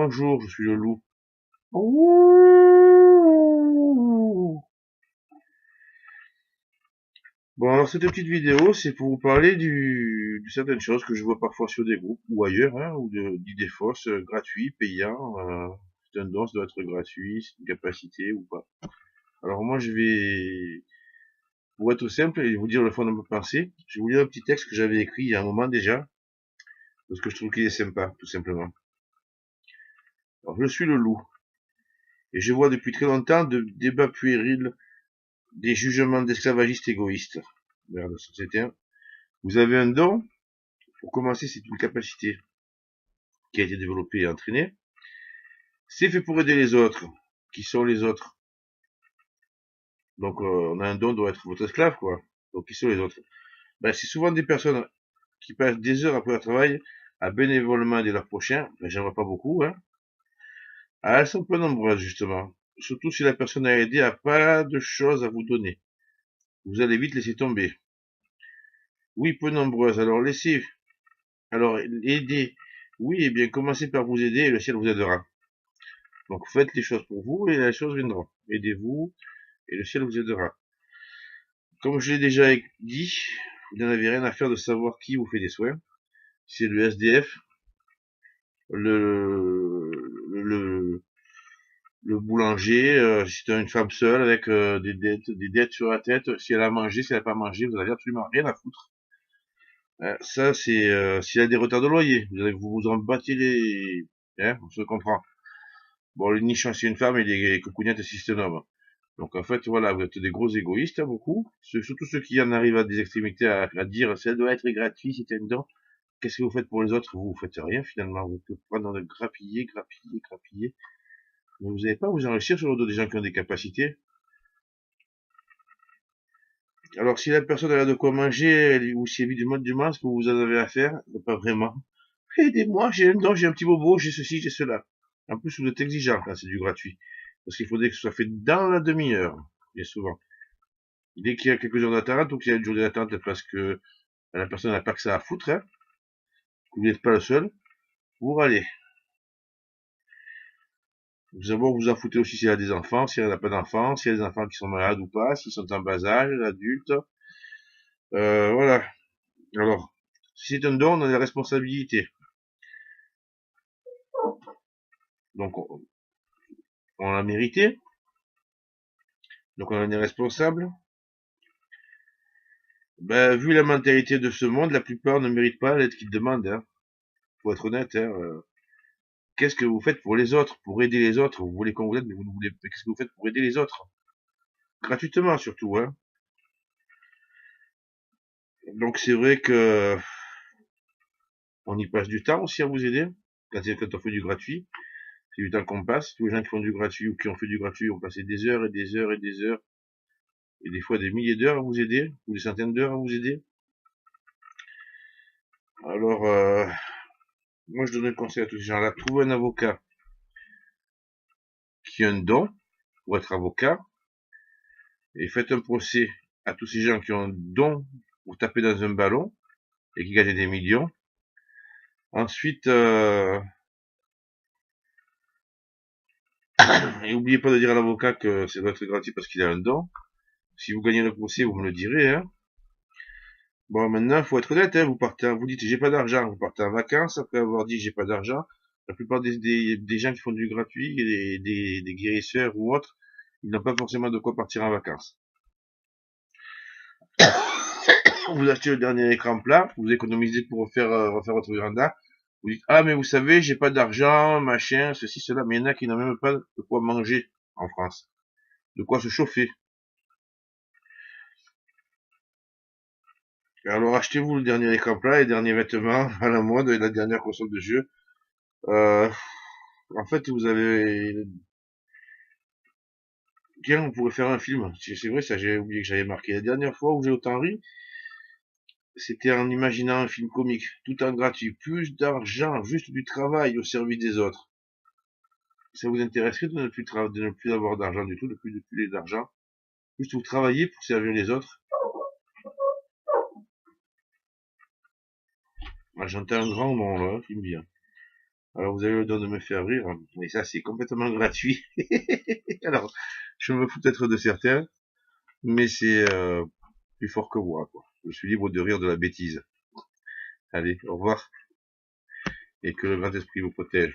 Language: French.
Bonjour, je suis le loup. Ouh. Bon, alors cette petite vidéo, c'est pour vous parler de certaines choses que je vois parfois sur des groupes ou ailleurs, hein, ou d'idées fausses, gratuits, payants. C'est un don, ça doit être gratuit, c'est une capacité ou pas. Alors moi, pour être simple et vous dire le fond de ma pensée, je vais vous lire un petit texte que j'avais écrit il y a un moment déjà, parce que je trouve qu'il est sympa, tout simplement. Alors, je suis le loup, et je vois depuis très longtemps de débats puérils, des jugements d'esclavagistes égoïstes. Vers la société. Vous avez un don. Pour commencer, c'est une capacité qui a été développée et entraînée. C'est fait pour aider les autres. Qui sont les autres? Donc, on a un don, doit être votre esclave, quoi. Donc, qui sont les autres? Ben, c'est souvent des personnes qui passent des heures après leur travail à bénévolement aider leurs prochains. Ben, j'en vois pas beaucoup, hein. Ah, elles sont peu nombreuses, justement. Surtout si la personne à aider a pas de choses à vous donner. Vous allez vite laisser tomber. Oui, peu nombreuses. Alors, aider. Oui, eh bien, commencez par vous aider et le ciel vous aidera. Donc faites les choses pour vous et les choses viendront. Aidez-vous et le ciel vous aidera. Comme je l'ai déjà dit, vous n'en avez rien à faire de savoir qui vous fait des soins. C'est le SDF, le, le, le boulanger, si c'est une femme seule avec des dettes sur la tête, si elle a mangé, si elle n'a pas mangé, vous n'avez absolument rien à foutre. Ça, c'est s'il y a des retards de loyer, vous vous en battez les... Hein, on se comprend. Bon, les nichons, c'est une femme et les coucougnettes, si c'est un homme. Donc en fait, voilà, vous êtes des gros égoïstes, hein, beaucoup. Surtout ceux qui en arrivent à des extrémités à dire ça doit être gratuit, c'est un don. Qu'est-ce que vous faites pour les autres? Vous faites rien finalement. Vous pouvez prendre de grappiller, grappiller, grappiller. Mais vous n'allez pas vous enrichir sur le dos des gens qui ont des capacités. Alors si la personne a de quoi manger, ou si évidemment du moins ce que vous en avez à faire, pas vraiment. Aidez-moi, j'ai un don, j'ai un petit bobo, j'ai ceci, j'ai cela. En plus, vous êtes exigeant quand c'est du gratuit. Parce qu'il faudrait que ce soit fait dans la demi-heure, bien souvent. Dès qu'il y a quelques heures d'attente ou qu'il y a une journée d'attente parce que la personne n'a pas que ça à foutre, hein, que vous n'êtes pas le seul, vous râlez. Vous d'abord vous en foutez aussi s'il y a des enfants, s'il n'y a pas d'enfants, s'il y a des enfants qui sont malades ou pas, s'ils sont en bas âge, adultes. Voilà. Alors, si c'est un don, on a des responsabilités. Donc, on l'a mérité. Donc, on en est responsable. Ben, vu la mentalité de ce monde, la plupart ne méritent pas l'aide qu'ils demandent. Hein. Faut être honnête. Hein. Qu'est-ce que vous faites pour les autres, pour aider les autres? Vous voulez qu'on vous aide, mais vous ne voulez pas. Qu'est-ce que vous faites pour aider les autres? Gratuitement, surtout. Hein. Donc, c'est vrai que on y passe du temps aussi à vous aider. Quand on fait du gratuit, c'est du temps qu'on passe. Tous les gens qui font du gratuit ou qui ont fait du gratuit ont passé des heures et des heures et des heures, et des fois des milliers d'heures à vous aider, ou des centaines d'heures à vous aider. Alors, moi je donne un conseil à tous ces gens-là. Trouvez un avocat qui a un don pour être avocat, et faites un procès à tous ces gens qui ont un don pour taper dans un ballon, et qui gagnent des millions. Ensuite, et n'oubliez pas de dire à l'avocat que ça doit être gratuit parce qu'il a un don. Si vous gagnez le procès, vous me le direz, hein. Bon, maintenant, faut être honnête, hein, vous dites j'ai pas d'argent, vous partez en vacances après avoir dit j'ai pas d'argent. La plupart des gens qui font du gratuit, des guérisseurs ou autres, ils n'ont pas forcément de quoi partir en vacances. Vous achetez le dernier écran plat, vous économisez pour refaire votre véranda. Vous dites ah mais vous savez j'ai pas d'argent, machin, ceci, cela, mais il y en a qui n'ont même pas de quoi manger en France, de quoi se chauffer. Alors achetez-vous le dernier écran plat, les derniers vêtements à la mode et la dernière console de jeu. Euh, En fait, vous avez... Tiens, on pourrait faire un film. C'est vrai, ça, j'ai oublié que j'avais marqué. La dernière fois où j'ai autant ri, c'était en imaginant un film comique, tout en gratuit. Plus d'argent, juste du travail au service des autres. Ça vous intéresserait de ne plus avoir d'argent du tout, de plus d'argent. Juste vous travaillez pour servir les autres. Moi, j'entends un grand nom, là, qui me vient. Alors vous avez le don de me faire rire, mais ça c'est complètement gratuit. Alors, je me fous peut-être de certains, mais c'est plus fort que moi, quoi. Je suis libre de rire de la bêtise. Allez, au revoir, et que le grand esprit vous protège.